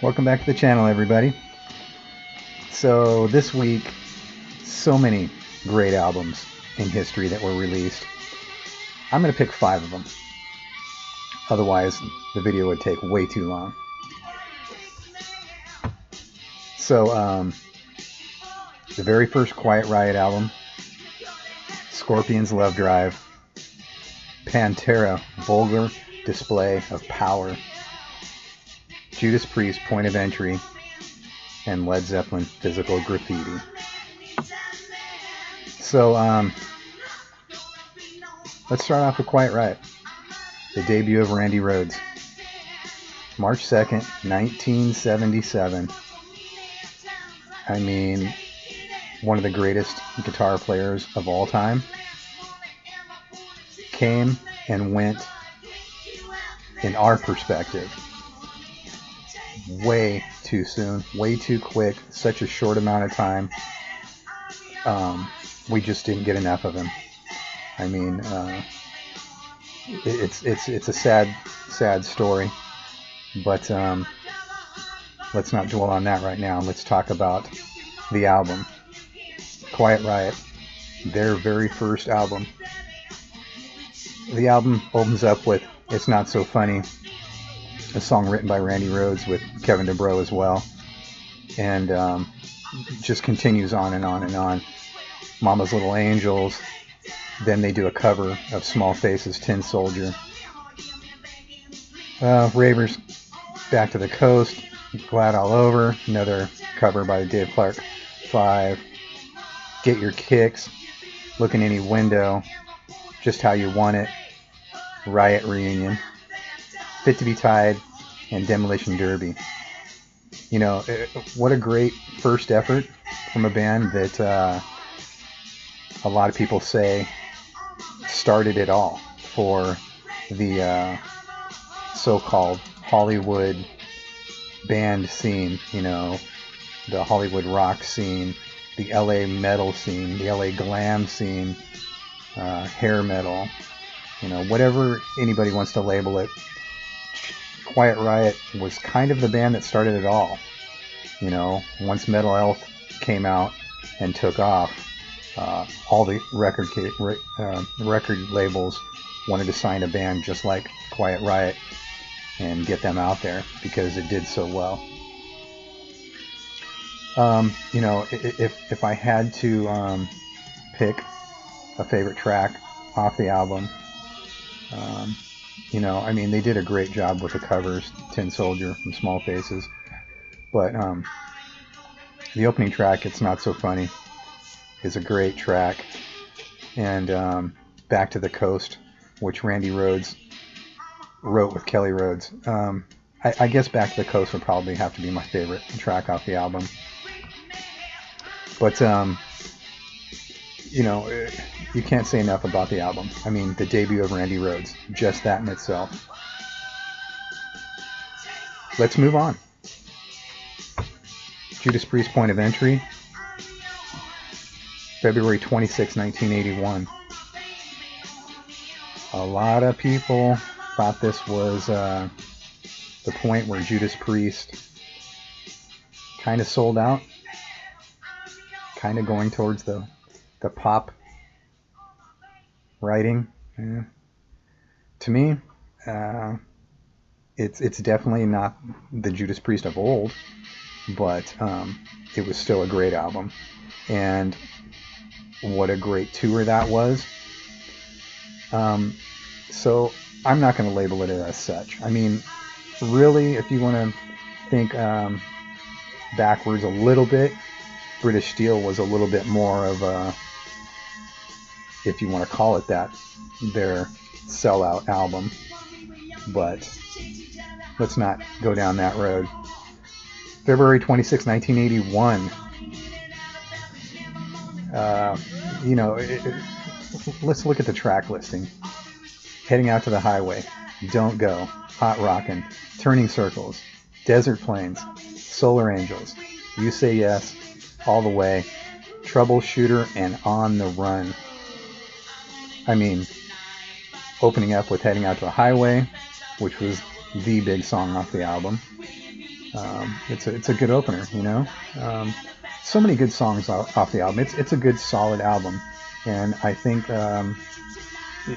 Welcome back to the channel, everybody. So this week, so many great albums in history that were released. I'm going to pick 5 of them. Otherwise, the video would take way too long. So, the very first Quiet Riot album, Scorpions' Love Drive, Pantera, Vulgar Display of Power, Judas Priest, Point of Entry, and LED Zeppelin, Physical Graffiti. So, let's start off with Quiet Riot, the debut of Randy Rhoads. March 2nd, 1977. I mean, one of the greatest guitar players of all time came and went, in our perspective, way too soon, way too quick, such a short amount of time. We just didn't get enough of him. I mean, it's a sad story, but let's not dwell on that right now. Let's talk about the album, Quiet Riot, their very first album. The album opens up with "It's Not So Funny," a song written by Randy Rhoads with Kevin DuBrow as well, and just continues on and on and on. Mama's Little Angels. Then they do a cover of Small Faces' Tin Soldier. Ravers, Back to the Coast, Glad All Over, another cover by Dave Clark 5. Get Your Kicks, Look in Any Window, Just How You Want It, Riot Reunion, Fit to Be Tied, and Demolition Derby. You know, what a great first effort from a band that a lot of people say started it all for the so-called Hollywood band scene, you know, the Hollywood rock scene, the LA metal scene, the LA glam scene, hair metal, you know, whatever anybody wants to label it. Quiet Riot was kind of the band that started it all. You know, once Metal Health came out and took off, all the record labels wanted to sign a band just like Quiet Riot and get them out there because it did so well. You know, if I had to pick a favorite track off the album, you know, I mean, they did a great job with the covers, Tin Soldier from Small Faces, but the opening track, It's Not So Funny, is a great track, and Back to the Coast, which Randy Rhoads wrote with Kelly Rhoads. I guess Back to the Coast would probably have to be my favorite track off the album. But, you know, you can't say enough about the album. I mean, the debut of Randy Rhoads, just that in itself. Let's move on. Judas Priest, Point of Entry, February 26, 1981. A lot of people thought this was the point where Judas Priest kind of sold out, kind of going towards the pop writing. Yeah. To me, it's definitely not the Judas Priest of old, but it was still a great album, and what a great tour that was. So I'm not going to label it as such. I mean, really, if you want to think backwards a little bit, British Steel was a little bit more of a, if you want to call it that, their sellout album. But let's not go down that road. February 26, 1981. You know, let's look at the track listing. Heading Out to the Highway, Don't Go, Hot Rockin', Turning Circles, Desert Plains, Solar Angels, You Say Yes, All the Way, Troubleshooter, and On the Run. I mean, opening up with Heading Out to the Highway, which was the big song off the album. It's a good opener, you know. So many good songs off the album. It's a good solid album, and I think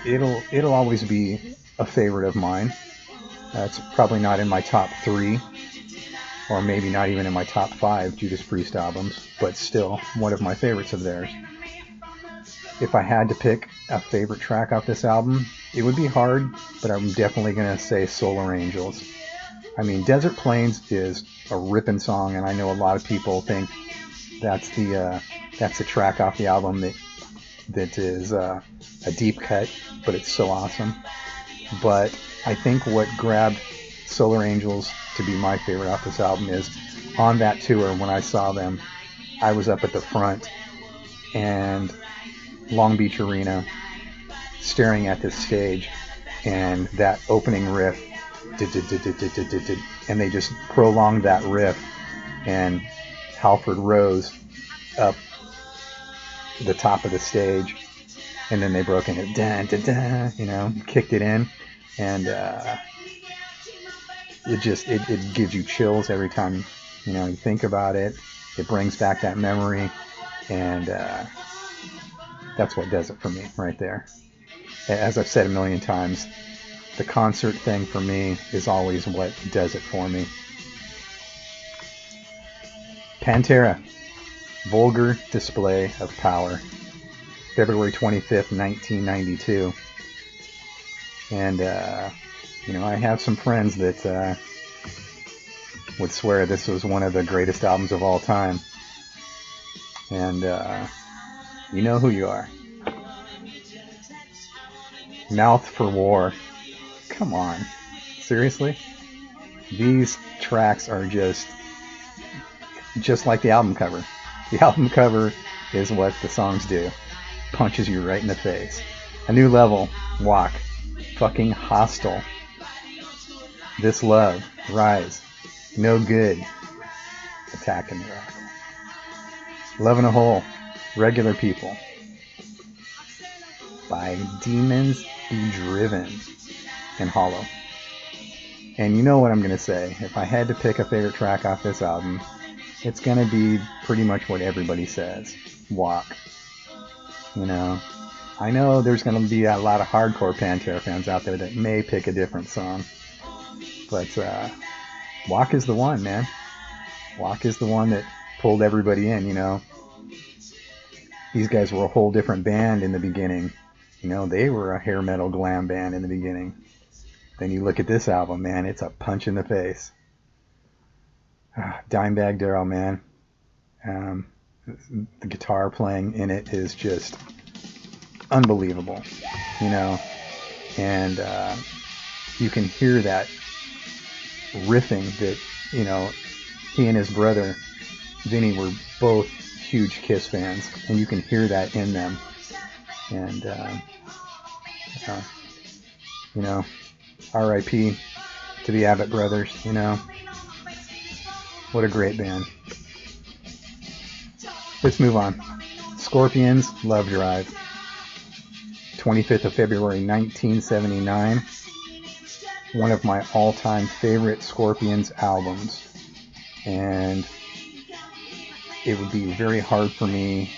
it'll always be a favorite of mine. It's probably not in my top 3, or maybe not even in my top 5 Judas Priest albums, but still one of my favorites of theirs. If I had to pick a favorite track off this album, it would be hard, but I'm definitely going to say Solar Angels. I mean, Desert Plains is a ripping song, and I know a lot of people think that's the track off the album that is a deep cut, but it's so awesome. But I think what grabbed Solar Angels to be my favorite off this album is on that tour, when I saw them, I was up at the front and Long Beach Arena staring at this stage, and that opening riff, and they just prolonged that riff, and Halford rose up the top of the stage, and then they broke into you know, kicked it in, and it gives you chills every time, you know, you think about it. It brings back that memory, and that's what does it for me right there. As I've said a million times, the concert thing for me is always what does it for me. Pantera, Vulgar Display of Power, February 25th, 1992. And, you know, I have some friends that would swear this was one of the greatest albums of all time. And you know who you are. Mouth for War. Come on. Seriously? These tracks are just like the album cover. The album cover is what the songs do. Punches you right in the face. A New Level, Walk. Fucking Hostile. This Love, Rise. No Good, Attack in the Rock. Love in a Hole, Regular People. By Demons Be Driven, and Hollow. And you know what I'm going to say. If I had to pick a favorite track off this album, it's going to be pretty much what everybody says. Walk. You know, I know there's going to be a lot of hardcore Pantera fans out there that may pick a different song. But Walk is the one, man. Walk is the one that pulled everybody in, you know. These guys were a whole different band in the beginning. You know, they were a hair metal glam band in the beginning. Then you look at this album, man, it's a punch in the face. Dimebag Darrell, man. The guitar playing in it is just unbelievable, you know. And you can hear that riffing that, you know, he and his brother Vinny were both huge Kiss fans, and you can hear that in them. And you know, R.I.P. to the Abbott brothers. You know, what a great band. Let's move on. Scorpions, Love Drive, 25th of February 1979. One of my all-time favorite Scorpions albums, and it would be very hard for me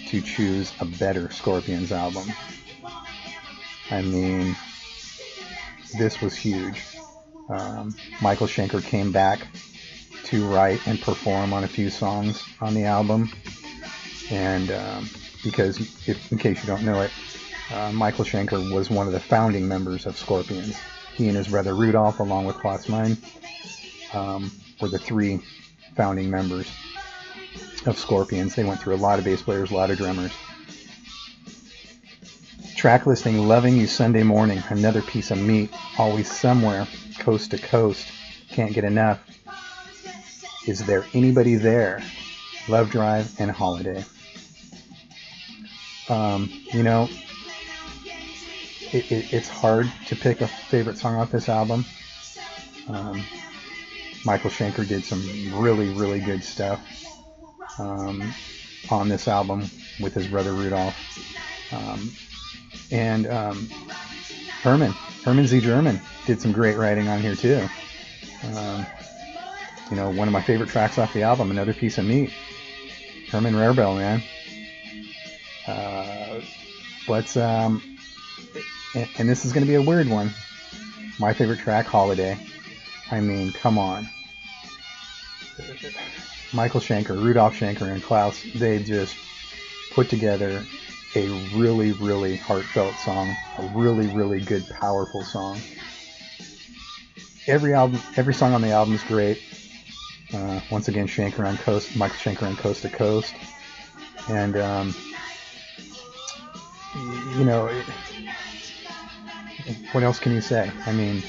to choose a better Scorpions album. I mean, this was huge. Michael Schenker came back to write and perform on a few songs on the album, and because, in case you don't know it, Michael Schenker was one of the founding members of Scorpions. He and his brother Rudolph, along with Klotzmein, were the 3 founding members of Scorpions. They went through a lot of bass players, a lot of drummers. Track listing: Loving You Sunday Morning, Another Piece of Meat, Always Somewhere, Coast to Coast, Can't Get Enough, Is There Anybody There, Love Drive, and Holiday. You know, it's hard to pick a favorite song off this album. Michael Schenker did some really, really good stuff on this album with his brother Rudolph. And Herman Z. German did some great writing on here too. You know, one of my favorite tracks off the album, Another Piece of Meat. Herman Rarebell, man. And this is going to be a weird one. My favorite track, Holiday. I mean, come on. Michael Schenker, Rudolph Schenker, and Klaus, they just put together a really, really heartfelt song. A really, really good, powerful song. Every song on the album is great. Once again, Michael Schenker on Coast to Coast. And, you know, what else can you say? I mean,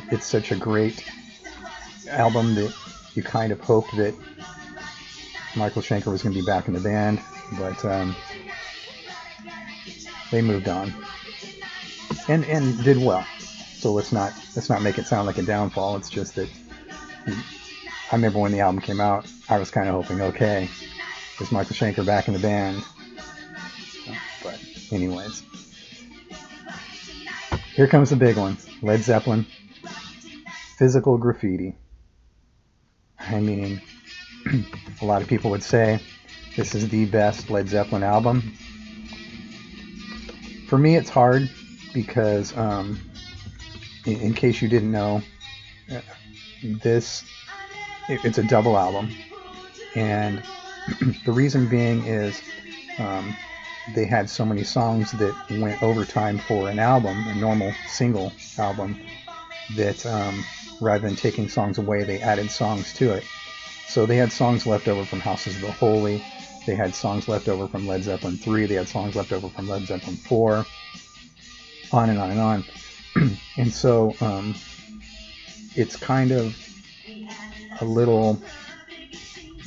it's such a great album that you kind of hoped that Michael Schenker was going to be back in the band, but they moved on and did well. So let's not make it sound like a downfall. It's just that I remember when the album came out, I was kind of hoping, okay, is Michael Schenker back in the band? But anyways, here comes the big one. Led Zeppelin, Physical Graffiti. I mean, a lot of people would say this is the best Led Zeppelin album. For me, it's hard because, in case you didn't know, it's a double album. And the reason being is they had so many songs that went overtime for an album, a normal single album, that rather than taking songs away, they added songs to it. So they had songs left over from Houses of the Holy. They had songs left over from Led Zeppelin 3. They had songs left over from Led Zeppelin 4. On and on and on. And so it's kind of a little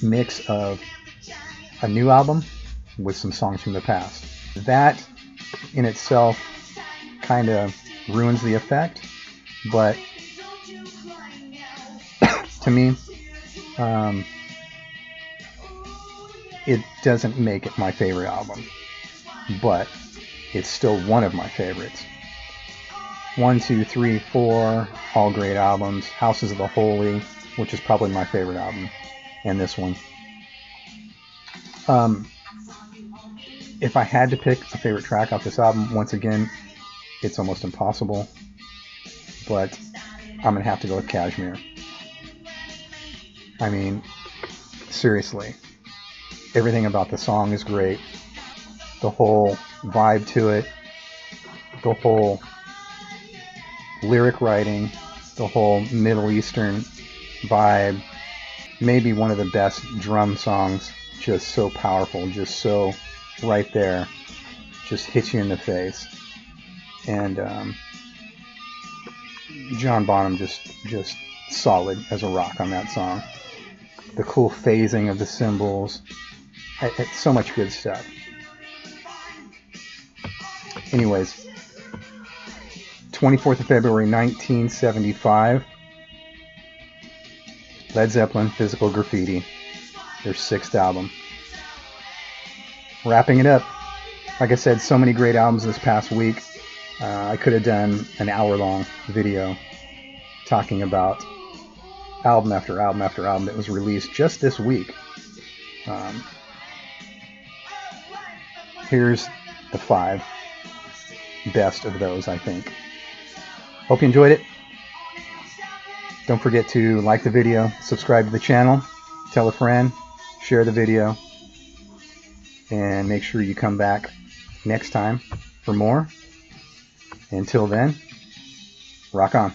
mix of a new album with some songs from the past. That in itself kind of ruins the effect, but to me, it doesn't make it my favorite album, but it's still one of my favorites. 1, 2, 3, 4, all great albums. Houses of the Holy, which is probably my favorite album, and this one. If I had to pick a favorite track off this album, once again, it's almost impossible, but I'm going to have to go with Kashmir. I mean, seriously, everything about the song is great. The whole vibe to it, the whole lyric writing, the whole Middle Eastern vibe, maybe one of the best drum songs, just so powerful, just so right there, just hits you in the face. And John Bonham just solid as a rock on that song. The cool phasing of the cymbals, it's so much good stuff. Anyways, 24th of February 1975, Led Zeppelin, Physical Graffiti, their 6th album. Wrapping it up. Like I said, so many great albums this past week. I could have done an hour-long video talking about album after album after album that was released just this week. Here's the 5 best of those, I think. Hope you enjoyed it. Don't forget to like the video, subscribe to the channel, tell a friend, share the video, and make sure you come back next time for more. Until then, rock on.